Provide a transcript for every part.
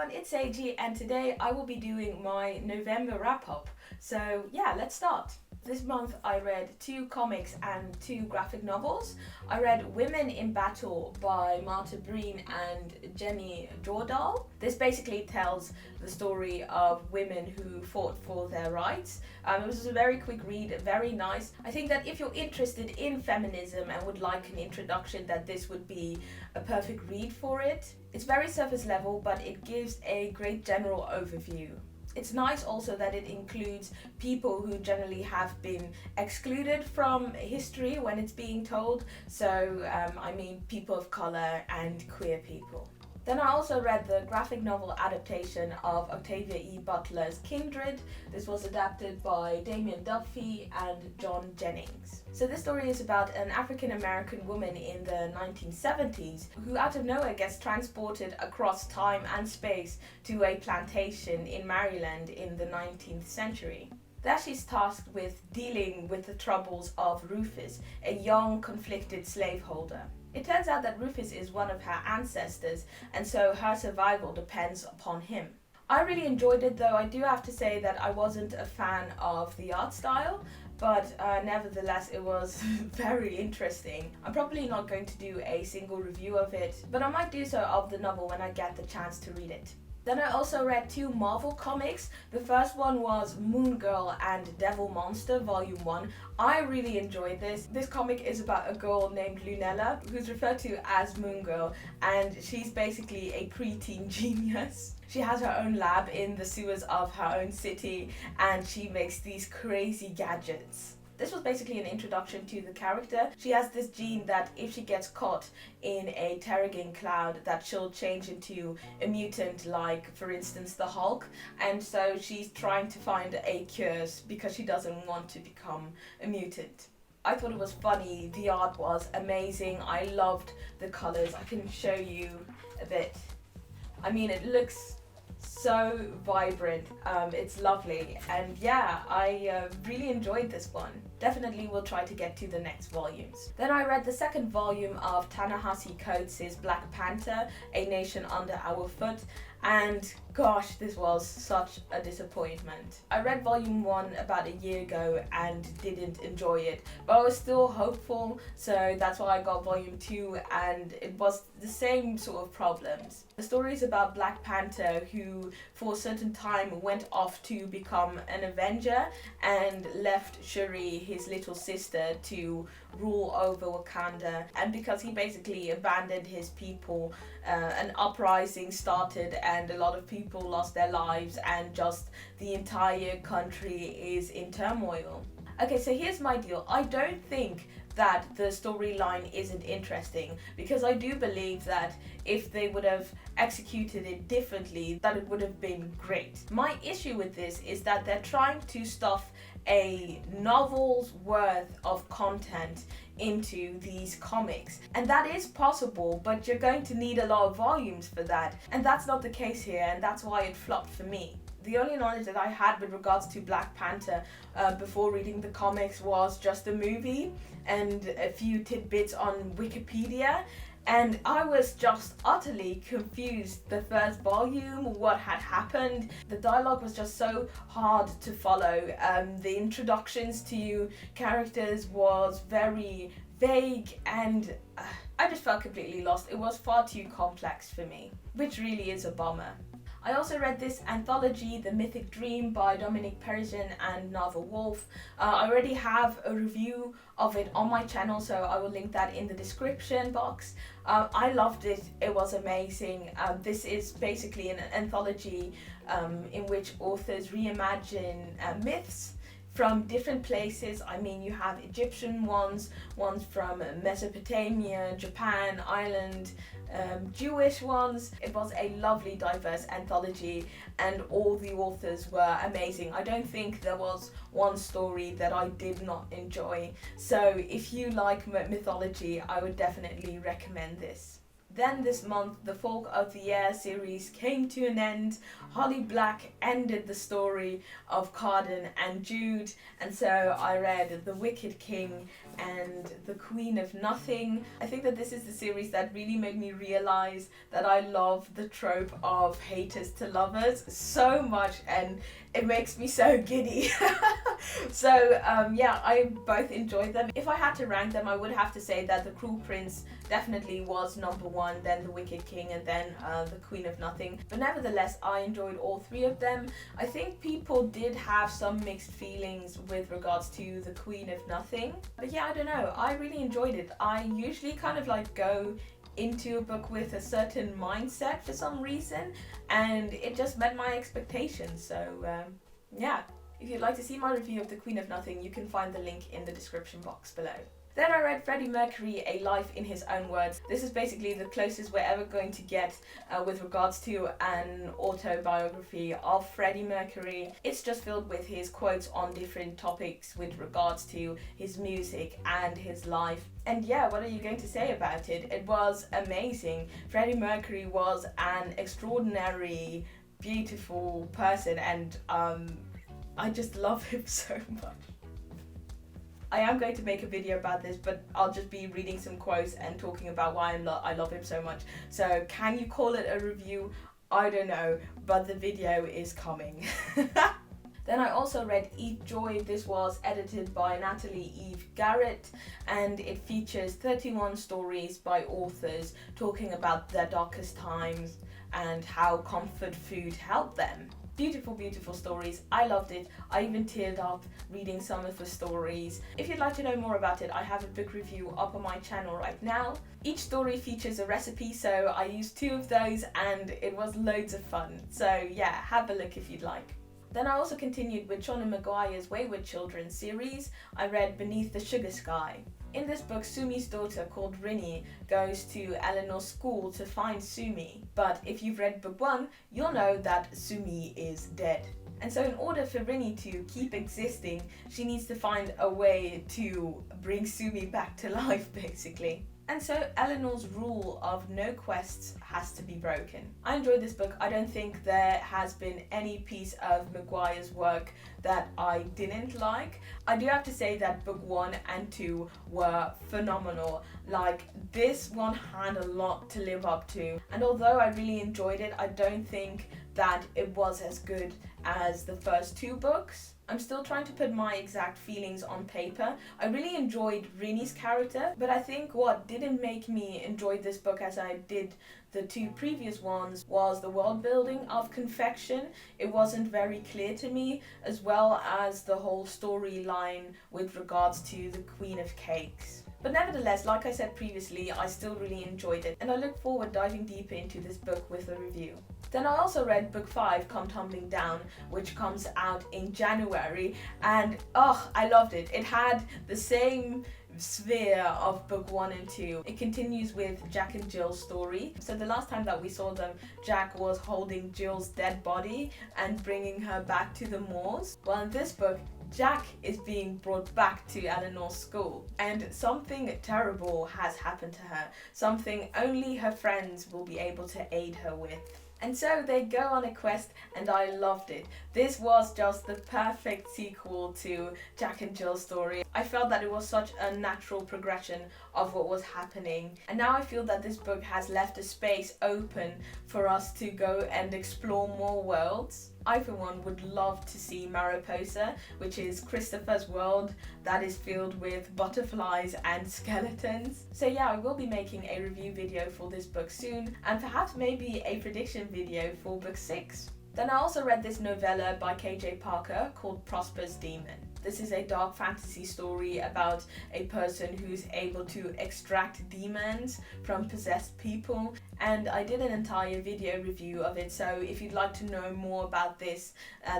everyone, it's Seji, and today I will be doing my November wrap-up. So yeah, let's start. This month I read 2 comics and 2 graphic novels. I read Women in Battle by Marta Breen and Jenny Jordahl. This basically tells the story of women who fought for their rights. It was a very quick read, very nice. I think that if you're interested in feminism and would like an introduction, that this would be a perfect read for it. It's very surface level, but it gives a great general overview. It's nice also that it includes people who generally have been excluded from history when it's being told. So, I mean people of colour and queer people. Then I also read the graphic novel adaptation of Octavia E. Butler's Kindred. This was adapted by Damien Duffy and John Jennings. So this story is about an African American woman in the 1970s who out of nowhere gets transported across time and space to a plantation in Maryland in the 19th century. There she's tasked with dealing with the troubles of Rufus, a young conflicted slaveholder. It turns out that Rufus is one of her ancestors, and so her survival depends upon him. I really enjoyed it, though I do have to say that I wasn't a fan of the art style, but nevertheless it was very interesting. I'm probably not going to do a single review of it, but I might do so of the novel when I get the chance to read it. Then I also read 2 Marvel comics. The first one was Moon Girl and Devil Monster Volume 1. I really enjoyed this. This comic is about a girl named Lunella, who's referred to as Moon Girl, and she's basically a preteen genius. She has her own lab in the sewers of her own city, and she makes these crazy gadgets. This was basically an introduction to the character. She has this gene that if she gets caught in a Terrigen cloud, that she'll change into a mutant, like for instance the Hulk, and so she's trying to find a cure because she doesn't want to become a mutant. I thought it was funny, the art was amazing, I loved the colours. I can show you a bit. I mean, it looks so vibrant, it's lovely, and yeah, I really enjoyed this one. Definitely will try to get to the next volumes. Then I read the second volume of Ta-Nehisi Coates' Black Panther, A Nation Under Our Foot, and gosh, this was such a disappointment. I read volume 1 about a year ago and didn't enjoy it, but I was still hopeful, so that's why I got volume 2, and it was the same sort of problems. The story is about Black Panther, who for a certain time went off to become an Avenger and left Shuri, his little sister, to rule over Wakanda, and because he basically abandoned his people, an uprising started and a lot of people lost their lives, and just the entire country is in turmoil. Okay, so here's my deal. I don't think that the storyline isn't interesting, because I do believe that if they would have executed it differently, that it would have been great. My issue with this is that they're trying to stuff a novel's worth of content into these comics, and that is possible, but you're going to need a lot of volumes for that, and that's not the case here, and that's why it flopped for me. The only knowledge that I had with regards to Black Panther before reading the comics was just the movie and a few tidbits on Wikipedia, and I was just utterly confused the first volume, what had happened. The dialogue was just so hard to follow. The introductions to characters was very vague, and I just felt completely lost. It was far too complex for me, which really is a bummer. I also read this anthology, The Mythic Dream by Dominic Perigin and Nava Wolf. I already have a review of it on my channel, so I will link that in the description box. I loved it, it was amazing. This is basically an anthology in which authors reimagine myths from different places. I mean, you have Egyptian ones from Mesopotamia, Japan, Ireland, Jewish ones. It was a lovely, diverse anthology, and all the authors were amazing. I don't think there was one story that I did not enjoy. So if you like mythology, I would definitely recommend this. Then this month, the Folk of the Year series came to an end. Holly Black ended the story of Carden and Jude, and so I read The Wicked King and The Queen of Nothing. I think that this is the series that really made me realize that I love the trope of haters to lovers so much, and it makes me so giddy. So yeah, I both enjoyed them. If I had to rank them, I would have to say that The Cruel Prince definitely was number one, then The Wicked King, and then The Queen of Nothing. But nevertheless, I enjoyed all three of them. I think people did have some mixed feelings with regards to The Queen of Nothing. But yeah, I don't know, I really enjoyed it. I usually kind of like go into a book with a certain mindset for some reason, and it just met my expectations. So yeah, if you'd like to see my review of The Queen of Nothing, you can find the link in the description box below. Then I read Freddie Mercury, A Life in His Own Words. This is basically the closest we're ever going to get with regards to an autobiography of Freddie Mercury. It's just filled with his quotes on different topics with regards to his music and his life. And yeah, what are you going to say about it? It was amazing. Freddie Mercury was an extraordinary, beautiful person, and I just love him so much. I am going to make a video about this, but I'll just be reading some quotes and talking about why I love him so much. So can you call it a review? I don't know, but the video is coming. Then I also read Eat Joy. This was edited by Natalie Eve Garrett, and it features 31 stories by authors talking about their darkest times and how comfort food helped them. Beautiful, beautiful stories. I loved it. I even teared up reading some of the stories. If you'd like to know more about it, I have a book review up on my channel right now. Each story features a recipe, so I used 2 of those and it was loads of fun. So yeah, have a look if you'd like. Then I also continued with Sean Maguire's Wayward Children series. I read Beneath the Sugar Sky. In this book, Sumi's daughter, called Rinny, goes to Eleanor's school to find Sumi. But if you've read book 1, you'll know that Sumi is dead. And so in order for Rinny to keep existing, she needs to find a way to bring Sumi back to life, basically. And so Eleanor's rule of no quests has to be broken. I enjoyed this book. I don't think there has been any piece of Maguire's work that I didn't like. I do have to say that book 1 and 2 were phenomenal. Like, this one had a lot to live up to. And although I really enjoyed it, I don't think that it was as good as the first 2 books. I'm still trying to put my exact feelings on paper. I really enjoyed Rinny's character, but I think what didn't make me enjoy this book as I did the 2 previous ones was the world building of Confection. It wasn't very clear to me, as well as the whole storyline with regards to the Queen of Cakes. But nevertheless, like I said previously, I still really enjoyed it, and I look forward diving deeper into this book with a review. Then I also read book 5, Come Tumbling Down, which comes out in January, and I loved it. It had the same sphere of book 1 and 2. It continues with Jack and Jill's story. So the last time that we saw them, Jack was holding Jill's dead body and bringing her back to the moors. Well, in this book, Jack is being brought back to Eleanor's school, and something terrible has happened to her, something only her friends will be able to aid her with. And so they go on a quest, and I loved it. This was just the perfect sequel to Jack and Jill's story. I felt that it was such a natural progression of what was happening. And now I feel that this book has left a space open for us to go and explore more worlds. I, for one, would love to see Mariposa, which is Christopher's world that is filled with butterflies and skeletons. So yeah, I will be making a review video for this book soon, and perhaps maybe a prediction video for book 6. Then I also read this novella by KJ Parker called Prosper's Demon. This is a dark fantasy story about a person who's able to extract demons from possessed people, and I did an entire video review of it, so if you'd like to know more about this,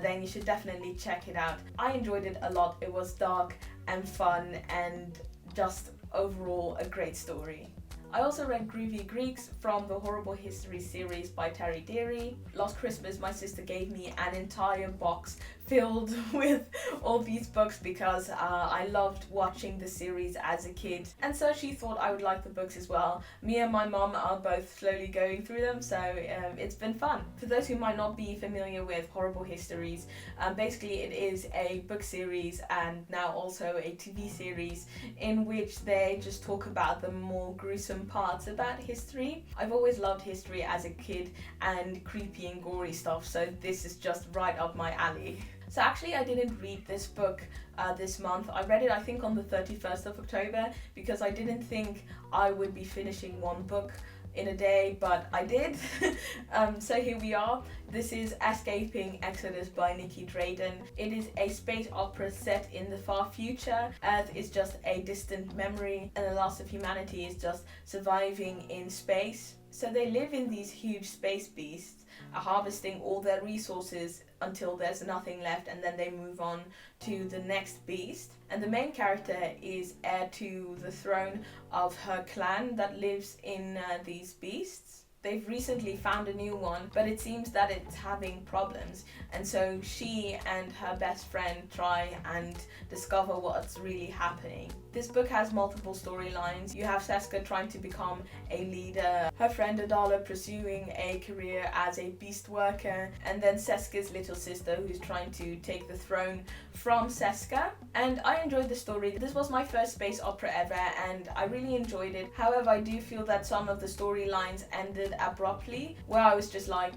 then you should definitely check it out. I enjoyed it a lot. It was dark and fun and just overall a great story. I also read Groovy Greeks from the Horrible History series by Terry Deary. Last Christmas, my sister gave me an entire box filled with all these books because I loved watching the series as a kid, and so she thought I would like the books as well. Me and my mom are both slowly going through them, so it's been fun. For those who might not be familiar with Horrible Histories, basically it is a book series and now also a TV series in which they just talk about the more gruesome parts about history. I've always loved history as a kid and creepy and gory stuff, so this is just right up my alley. So actually I didn't read this book this month. I read it I think on the 31st of October because I didn't think I would be finishing one book in a day, but I did. So here we are. This is Escaping Exodus by Nicky Drayden. It is a space opera set in the far future. Earth is just a distant memory and the last of humanity is just surviving in space. So they live in these huge space beasts, harvesting all their resources until there's nothing left, and then they move on to the next beast. And the main character is heir to the throne of her clan that lives in these beasts. They've recently found a new one, but it seems that it's having problems, and so she and her best friend try and discover what's really happening. This book has multiple storylines. You have Seska trying to become a leader, her friend Adala pursuing a career as a beast worker, and then Seska's little sister who's trying to take the throne from Seska. And I enjoyed the story. This was my first space opera ever and I really enjoyed it. However, I do feel that some of the storylines ended abruptly, where I was just like,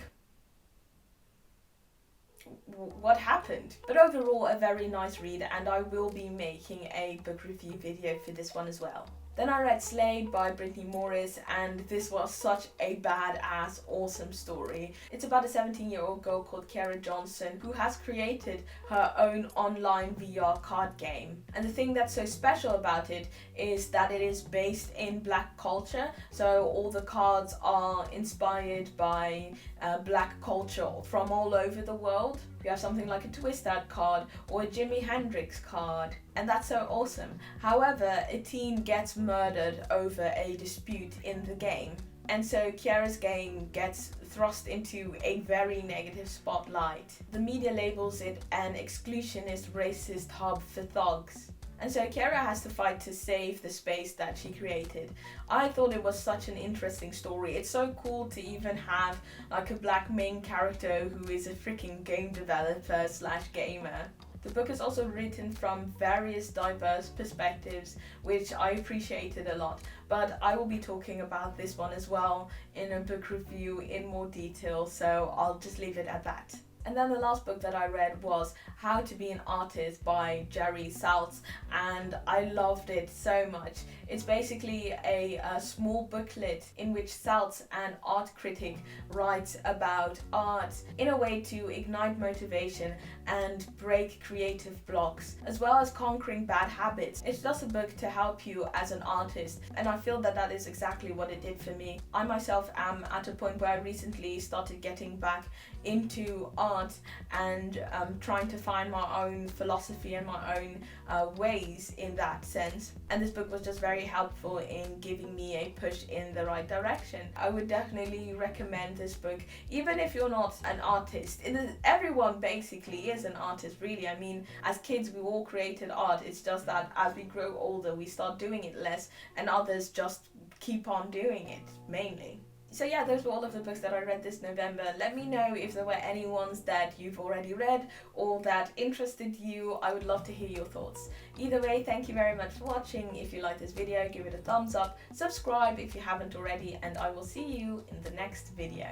what happened? But overall a very nice read, and I will be making a book review video for this one as well. Then I read Slade by Brittany Morris, and this was such a badass, awesome story. It's about a 17-year-old girl called Kiara Johnson who has created her own online VR card game. And the thing that's so special about it is that it is based in Black culture, so all the cards are inspired by Black culture from all over the world. You have something like a Twist-Out card or a Jimi Hendrix card, and that's so awesome. However, a teen gets murdered over a dispute in the game, and so Kiara's game gets thrust into a very negative spotlight. The media labels it an exclusionist racist hub for thugs. And so Kiara has to fight to save the space that she created. I thought it was such an interesting story. It's so cool to even have like a black main character who is a freaking game developer / gamer. The book is also written from various diverse perspectives, which I appreciated a lot, but I will be talking about this one as well in a book review in more detail, so I'll just leave it at that. And then the last book that I read was How to Be an Artist by Jerry Saltz, and I loved it so much. It's basically a small booklet in which Saltz, an art critic, writes about art in a way to ignite motivation and break creative blocks, as well as conquering bad habits. It's just a book to help you as an artist, and I feel that that is exactly what it did for me. I myself am at a point where I recently started getting back into art and trying to find my own philosophy and my own ways in that sense, and this book was just very helpful in giving me a push in the right direction. I would definitely recommend this book even if you're not an artist. Everyone basically is an artist, really. I mean, as kids we all created art, it's just that as we grow older we start doing it less and others just keep on doing it mainly. So yeah, those were all of the books that I read this November. Let me know if there were any ones that you've already read or that interested you. I would love to hear your thoughts. Either way, thank you very much for watching. If you like this video, give it a thumbs up, subscribe if you haven't already, and I will see you in the next video.